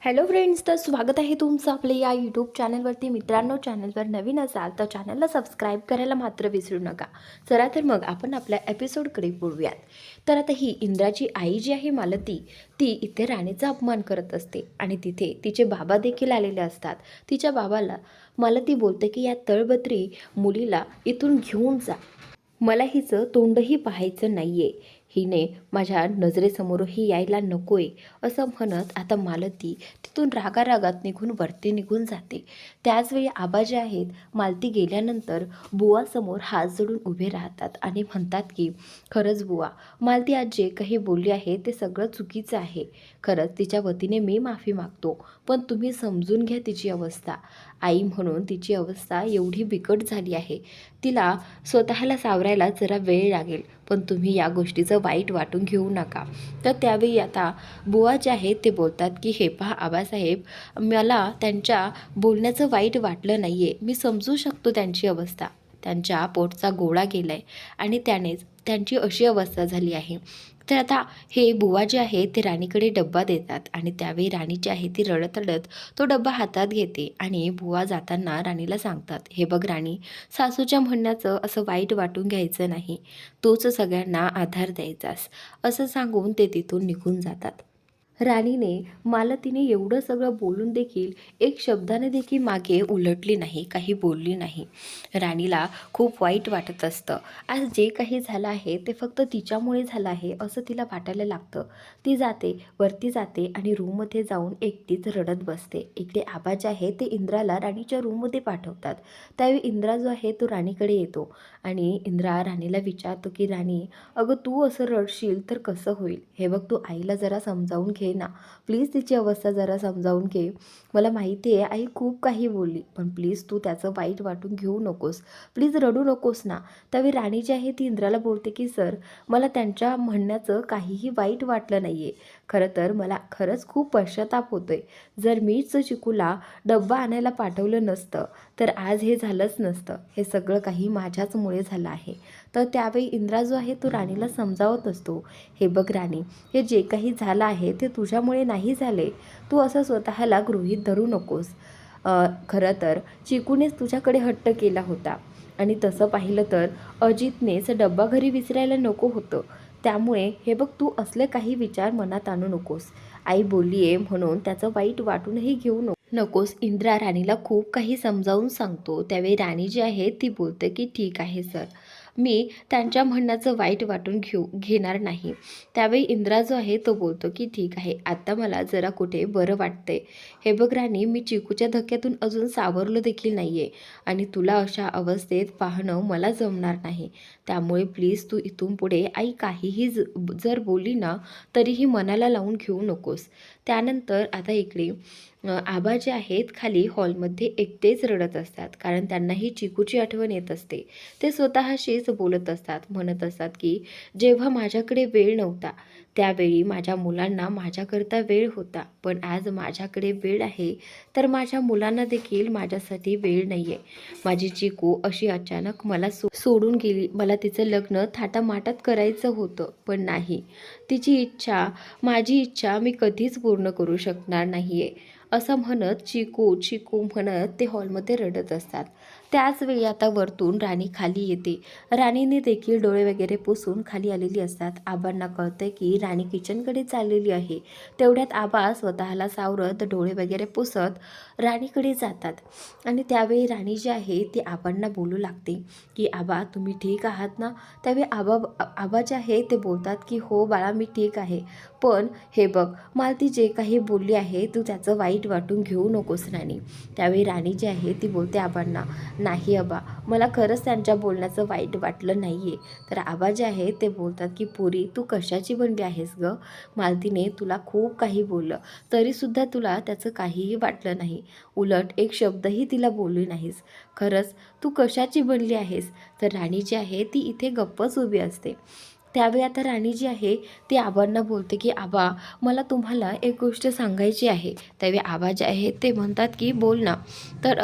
Hello friends, तर स्वागत आहे तुमचं आपल्या या यूट्यूब चॅनलवरती. मित्रांनो, चॅनलवर नवीन असाल तर चॅनलला सबस्क्राईब करायला मात्र विसरू नका. चला तर मग आपण आपल्या एपिसोडकडे बोलूयात. तर आता ही इंद्राची आई जी आहे मालती, ती इथे राणीचा अपमान करत असते आणि तिथे तिचे बाबा देखील आलेले असतात. तिच्या बाबाला मालती बोलते की या तळबत्री मुलीला इथून घेऊन जा, मला हिचं तोंडही पाहायचं नाहीये, हिने माझ्या नजरेसमोरही यायला नकोय, असं म्हणत आता मालती तिथून रागारागात निघून वरती निघून जाते. त्याचवेळी आबा जे आहेत, मालती गेल्यानंतर बुवासमोर हात जोडून उभे राहतात आणि म्हणतात की खरंच बुवा, मालती आज जे काही बोलली आहे ते सगळं चुकीचं आहे. खरंच तिच्या वतीने मी माफी मागतो, पण तुम्ही समजून घ्या तिची अवस्था. आई म्हणून तिची अवस्था एवढी बिकट झाली आहे, तिला स्वतःला सावरायला जरा वेळ लागेल, पण तुम्ही या गोष्टीचं वाईट वाटून घेऊ नका. तर त्यावेळी आता बुवा जे आहेत ते बोलतात की हे पहा आबासाहेब, मला त्यांच्या बोलण्याचं वाईट वाटलं नाही आहे, मी समजू शकतो त्यांची अवस्था. त्यांच्या पोटचा गोळा गेला आहे आणि त्यानेच त्यांची अशी अवस्था झाली आहे. तर आता हे बुवा जे आहे ते राणीकडे डब्बा देतात आणि त्यावेळी राणी जी आहे ती रडत रडत तो डब्बा हातात घेते आणि बुवा जाताना राणीला सांगतात, हे बघ राणी, सासूच्या म्हणण्याचं असं वाईट वाटून घ्यायचं नाही, तूच सगळ्यांना आधार द्यायचास, असं सांगून ते तिथून निघून जातात. राणीने मालतीने एवढं सगळं बोलून देखील एक शब्दाने देखील मागे उलटली नाही, काही बोलली नाही. राणीला खूप वाईट वाटत असतं. आज जे काही झालं आहे ते फक्त तिच्यामुळे झालं आहे असं तिला वाटायला लागतं. ती जाते, वरती जाते आणि रूममध्ये जाऊन एकटीच रडत बसते. इकडे आबा जे आहे ते इंद्राला राणीच्या रूममध्ये पाठवतात. त्यावेळी इंद्रा जो आहे तो राणीकडे येतो आणि इंद्रा राणीला विचारतो की राणी, अगं तू असं रडशील तर कसं होईल, हे बघ तू आईला जरा समजावून घे ना, प्लीज तिची अवस्था जरा समजावून घे. मला माहिती आहे आई खूप काही बोलली, पण प्लीज तू त्याचं वाईट वाटून घेऊ नकोस, प्लीज रडू नकोस ना. त्यावेळी राणी जी आहे ती इंद्राला बोलते की सर, मला त्यांच्या म्हणण्याचं काहीही वाईट वाटलं नाही आहे. खरं तर मला खरंच खूप पश्चाताप होतोय. जर मीच चिकूला डब्बा आणायला पाठवलं नसतं तर आज हे झालंच नसतं. हे सगळं काही माझ्याचमुळे झालं आहे. तर त्यावेळी इंद्रा जो आहे तो राणीला समजावत असतो, हे बघ राणी, हे जे काही झालं आहे ते तुझ्यामुळे नाही झाले, तू असं स्वतःला गृहीत धरू नकोस. खरं तर चिकूनेच तुझ्याकडे हट्ट केला होता आणि तसं पाहिलं तर अजितनेच डब्बा घरी विसरायला नको होतं. त्यामुळे हे बघ, तू असले काही विचार मनात आणू नकोस. आई बोलली आहे म्हणून त्याचं वाईट वाटूनही घेऊ नकोस. इंद्रा राणीला खूप काही समजावून सांगतो. त्यावेळी राणी जी आहे ती बोलते की ठीक आहे सर, मी त्यांच्या म्हणण्याचं वाईट वाटून घेणार नाही. त्यावेळी इंद्रा जो आहे तो बोलतो की ठीक आहे, आता मला जरा कुठे बरं वाटतंय. हे बघ राणी, मी चिकूच्या धक्क्यातून अजून सावरलं देखील नाही आहे आणि तुला अशा अवस्थेत पाहणं मला जमणार नाही. त्यामुळे प्लीज तू इथून पुढे आई काहीही जर बोलली ना तरीही मनाला लावून घेऊ नकोस. त्यानंतर आता इकडे आबा जे आहेत खाली हॉलमध्ये एकटेच रडत असतात, कारण त्यांनाही चिकूची आठवण येत असते. ते स्वतःशीच बोलत असतात, म्हणत असतात की जेव्हा माझ्याकडे वेळ नव्हता त्यावेळी माझ्या मुलांना माझ्याकरता वेळ होता, पण आज माझ्याकडे वेळ आहे तर माझ्या मुलांना देखील माझ्यासाठी वेळ नाही आहे. माझी चिकू अशी अचानक मला सोडून गेली. मला तिचं लग्न थाटामाटात करायचं होतं, पण नाही, तिची इच्छा, माझी इच्छा मी कधीच पूर्ण करू शकणार नाही आहे, असं म्हणत चिकू चिकू म्हणत ते हॉलमध्ये रडत असतात. त्याच वेळी आता वरतून राणी खाली येते. राणीने देखील डोळे वगैरे पुसून खाली आलेली असतात. आबांना कळतंय की राणी किचनकडे चाललेली आहे. तेवढ्यात आबा स्वतःला सावरत डोळे वगैरे पुसत राणीकडे जातात आणि त्यावेळी राणी जी आहे ती आबांना बोलू लागते की आबा, तुम्ही ठीक आहात ना. त्यावेळी आबा जे आहे ते बोलतात की हो बाळा, मी ठीक आहे, पण हे बघ, मला ती जे काही बोलली आहे तू त्याचं वाईट वाटून घेऊ नकोस राणी. त्यावेळी राणी जी आहे ती बोलते आबांना, नाही आबा, मला खरंच त्यांच्या बोलण्याचं वाईट वाटलं नाही आहे. तर आबा जे आहे ते बोलतात की पुरी, तू कशाची बनली आहेस गं, मालतीने तुला खूप काही बोललं तरीसुद्धा तुला त्याचं काहीही वाटलं नाही, उलट एक शब्दही तिला बोलली नाहीस, खरंच तू कशाची बनली आहेस. तर राणी जी आहे ती इथे गप्पच उभी असते. त्यावेळी आता राणी जी आहे ती आबांना बोलते की आबा, मला तुम्हाला एक गोष्ट सांगायची आहे. त्यावेळी आबा जे आहे ते म्हणतात की बोल ना. तर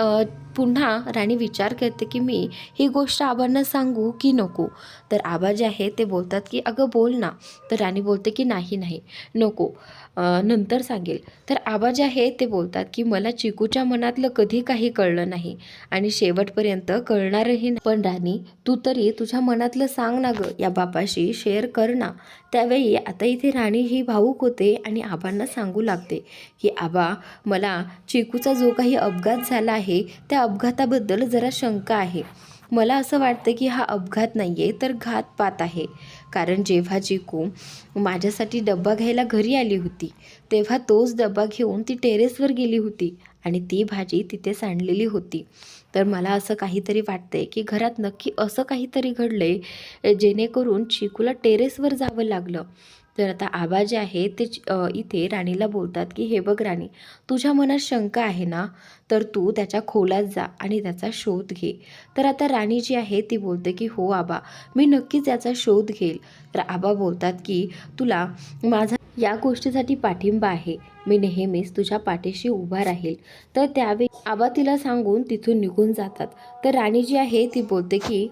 पुन्हा राणी विचार करते की मी ही गोष्ट आबांना सांगू की नको. तर आबा जे आहे ते बोलतात की अगं बोल ना. तर राणी बोलते की नाही नाही नको, नंतर सांगेल. तर आबा जे आहे ते बोलतात की मला चिकूच्या मनातलं कधी काही कळलं नाही आणि शेवटपर्यंत कळणारही नाही. पण राणी तू तरी तुझ्या मनातलं सांग ना गं, या बापाशी शेअर कर ना. त्यावेळी आता इथे राणी ही भावूक होते आणि आबांना सांगू लागते की आबा, मला चिकूचा जो काही अपघात झाला आहे त्या अपघाताबद्दल जरा शंका आहे. मला असं वाटतं की हा अपघात नाही आहे तर घातपात आहे. कारण जेव्हा चिकू माझ्यासाठी डब्बा घ्यायला घरी आली होती तेव्हा तोच डब्बा घेऊन ती टेरेसवर गेली होती आणि ती भाजी तिथे सांडलेली होती. तर मला असं काहीतरी वाटतंय की घरात नक्की असं काहीतरी घडलंय जेणेकरून चिकूला टेरेसवर जावं लागलं. तर आता आबा जे आहे ते इथे राणीला बोलतात की हे बघ राणी, तुझ्या मनात शंका आहे ना, तर तू त्याच्या खोलात जा आणि त्याचा शोध घे. तर आता राणी जी आहे ती बोलते की हो आबा, मी नक्कीच याचा शोध घेईल. तर आबा बोलतात की तुला माझा या गोष्टीसाठी पाठिंबा आहे, मी नेहमीच तुझ्या पाठीशी उभा राहील. तर त्यावेळी आबा तिला सांगून तिथून निघून जातात. तर राणी जी आहे ती बोलते की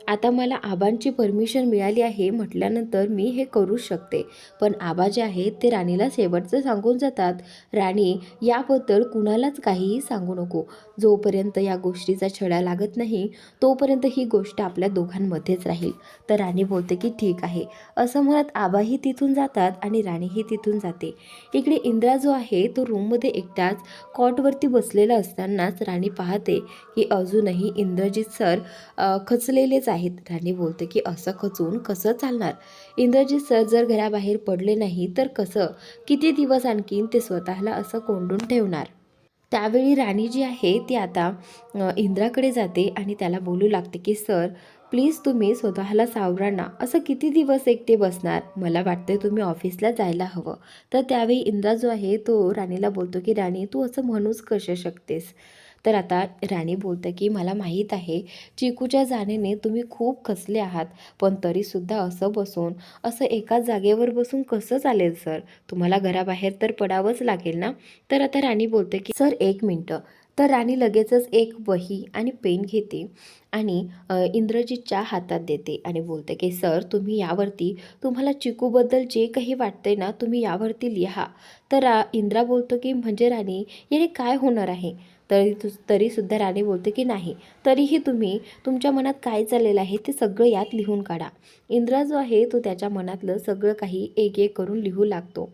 आता मला आबांची परमिशन मिळाली आहे म्हटल्यानंतर मी हे करू शकते. पण आबा जे आहेत ते राणीला शेवटचं सांगून जातात, राणी याबद्दल कुणालाच काहीही सांगू नको. जोपर्यंत या गोष्टीचा छडा लागत नाही तोपर्यंत ही गोष्ट आपल्या दोघांमध्येच राहील. तर राणी बोलते की ठीक आहे. असं म्हणत आबाही तिथून जातात आणि राणीही तिथून जाते. इकडे इंद्रा जो आहे तो रूममध्ये एकटाच कॉटवरती बसलेला असतानाच राणी पाहते की अजूनही इंद्रजित सर खचलेलेच आहेत. राणी बोलते की असं खचून कसं चालणार, इंद्रजित सर जर घराबाहेर पडले नाही तर कसं, किती दिवस आणखीन ते स्वतःला असं कोंडून ठेवणार. त्यावेळी राणी जी आहे ती आता इंद्राकडे जाते आणि त्याला बोलू लागते की सर प्लीज तुम्ही स्वतःला सावरा ना, असं किती दिवस एकटे बसणार, मला वाटते तुम्ही ऑफिसला जायला हवं. तर त्यावेळी इंद्रा जो आहे तो राणीला बोलतो की राणी तू असं म्हणूच कसे शकतेस. तर आता राणी बोलते की मला माहीत आहे चिकूच्या जाण्याने तुम्ही खूप खचले आहात, पण तरीसुद्धा असं बसून असं एकाच जागेवर बसून कसं चालेल सर, तुम्हाला घराबाहेर तर पडावंच लागेल ना. तर आता राणी बोलते की सर एक मिनटं. तर राणी लगेचच एक वही आणि पेन घेते आणि इंद्रजितच्या हातात देते आणि बोलते की सर तुम्ही यावरती तुम्हाला चिकूबद्दल जे काही वाटतंय ना तुम्ही यावरती लिहा. तर इंद्रा बोलतो की म्हणजे राणी याने काय होणार आहे. तरीसुद्धा राणी बोलते की नाही, तरीही तुम्ही तुमच्या मनात काय चाललेलं आहे ते सगळं यात लिहून काढा. इंद्रा जो आहे तो त्याच्या मनातलं सगळं काही एक एक करून लिहू लागतो.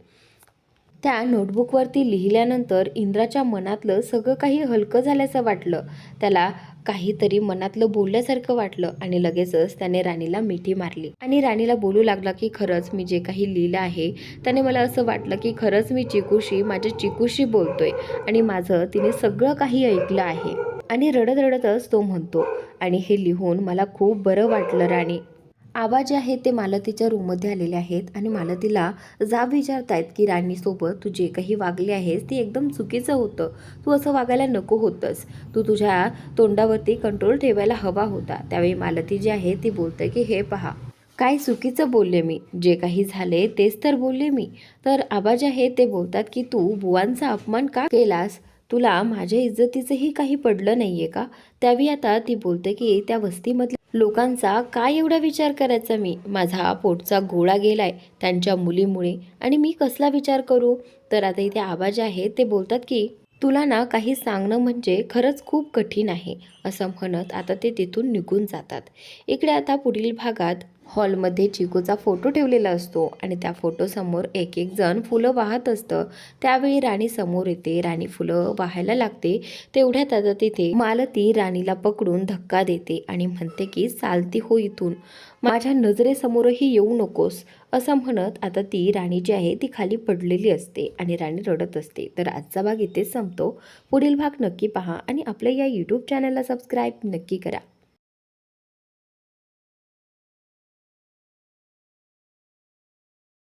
त्या नोटबुकवरती लिहिल्यानंतर इंद्राच्या मनातलं सगळं काही हलकं झाल्याचं वाटलं. त्याला काहीतरी मनातलं बोलल्यासारखं वाटलं आणि लगेचच त्याने राणीला मिठी मारली आणि राणीला बोलू लागला की खरंच मी जे काही लिहिलं आहे त्याने मला असं वाटलं की खरंच मी चिकूशी माझ्या चिकूशी बोलतोय आणि माझं तिने सगळं काही ऐकलं आहे. आणि रडत रडतच तो म्हणतो, आणि हे लिहून मला खूप बरं वाटलं राणी. आबा जे आहेत ते मालतीच्या रूममध्ये आलेले आहेत आणि मालतीला जाब विचारतायत की राणीसोबत तू जे काही वागले आहेस ते एकदम चुकीचं होतं, तू असं वागायला नको होतंस, तू तुझ्या तोंडावरती कंट्रोल ठेवायला हवा होता. त्यावेळी मालती जी आहे ती बोलते की हे पहा, काय चुकीचं बोलले मी, जे काही झाले तेच तर बोलले मी. तर आबा जे आहे ते बोलतात की तू बुवांचा अपमान का केलास, तुला माझ्या इज्जतीचंही काही पडलं नाहीये का. त्यावेळी आता ती बोलते की त्या वस्तीमधल्या लोकांचा काय एवढा विचार करायचा मी, माझा पोटचा गोळा गेलाय त्यांच्या मुलीमुळे आणि मी कसला विचार करू. तर आता इथे आबा जे आहे ते बोलतात की तुला ना काही सांगणं म्हणजे खरंच खूप कठीण आहे, असं म्हणत आता ते तिथून निघून जातात. इकडे आता पुढील भागात हॉलमध्ये चिकूचा फोटो ठेवलेला असतो आणि त्या फोटोसमोर एक एक जण फुलं वाहत असतं. त्यावेळी राणी समोर येते, राणी फुलं वाहायला लागते. तेवढ्यात आता तिथे मालती राणीला पकडून धक्का देते आणि म्हणते की चालती हो इथून, माझ्या नजरेसमोरही येऊ नकोस, असं म्हणत आता ती राणी जी आहे ती खाली पडलेली असते आणि राणी रडत असते. तर आजचा भाग इथेच संपतो. पुढील भाग नक्की पहा आणि आपल्या या यूट्यूब चॅनलला सबस्क्राईब नक्की करा.